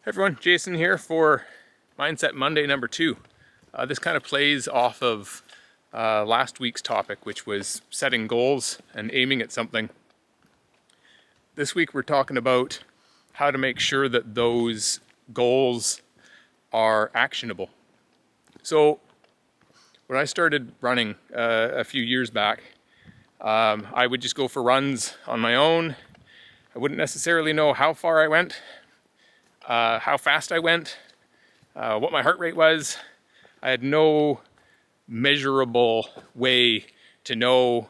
Hey everyone, Jason here for Mindset Monday number 2. This kind of plays off of last week's topic, which was setting goals and aiming at something. This week we're talking about how to make sure that those goals are actionable. So when I started running a few years back, I would just go for runs on my own. I wouldn't necessarily know how far I went, how fast I went, what my heart rate was. I had no measurable way to know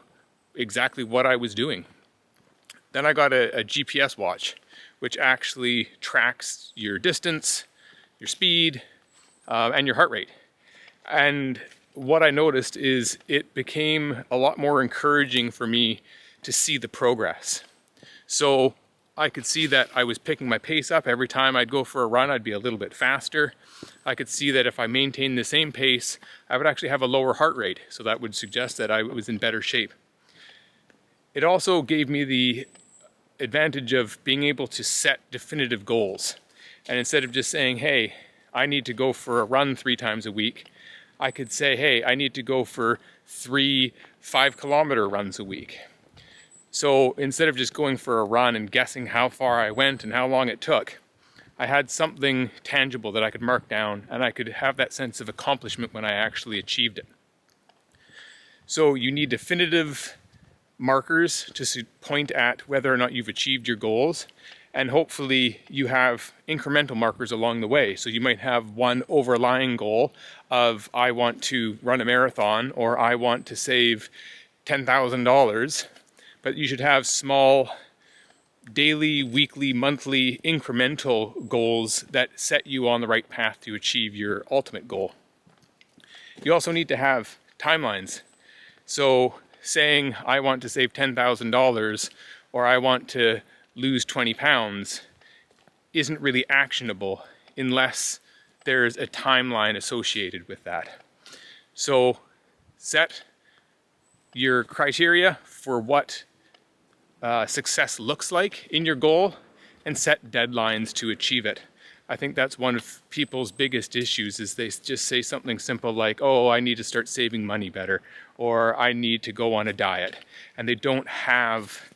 exactly what I was doing. Then I got a GPS watch, which actually tracks your distance, your speed, and your heart rate. And what I noticed is it became a lot more encouraging for me to see the progress. So I could see that I was picking my pace up. Every time I'd go for a run, I'd be a little bit faster. I could see that if I maintained the same pace, I would actually have a lower heart rate. So that would suggest that I was in better shape. It also gave me the advantage of being able to set definitive goals. And instead of just saying, hey, I need to go for a run 3 times a week, I could say, hey, I need to go for 3 5-kilometer runs a week. So instead of just going for a run and guessing how far I went and how long it took, I had something tangible that I could mark down, and I could have that sense of accomplishment when I actually achieved it. So you need definitive markers to point at whether or not you've achieved your goals, and hopefully you have incremental markers along the way. So you might have one overlying goal of, I want to run a marathon, or I want to save $10,000. But you should have small daily, weekly, monthly, incremental goals that set you on the right path to achieve your ultimate goal. You also need to have timelines. So saying I want to save $10,000 or I want to lose 20 pounds isn't really actionable unless there's a timeline associated with that. So set your criteria for what success looks like in your goal and set deadlines to achieve it. I think that's one of people's biggest issues, is they just say something simple like, oh, I need to start saving money better, or I need to go on a diet. And they don't have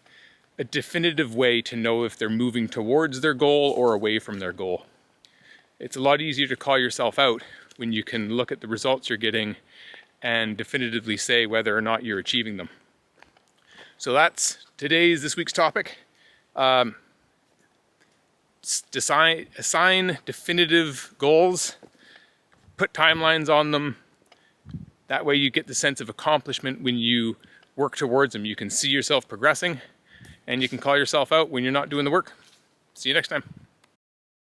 a definitive way to know if they're moving towards their goal or away from their goal. It's a lot easier to call yourself out when you can look at the results you're getting and definitively say whether or not you're achieving them. So that's this week's topic. Assign definitive goals, put timelines on them. That way you get the sense of accomplishment when you work towards them. You can see yourself progressing, and you can call yourself out when you're not doing the work. See you next time.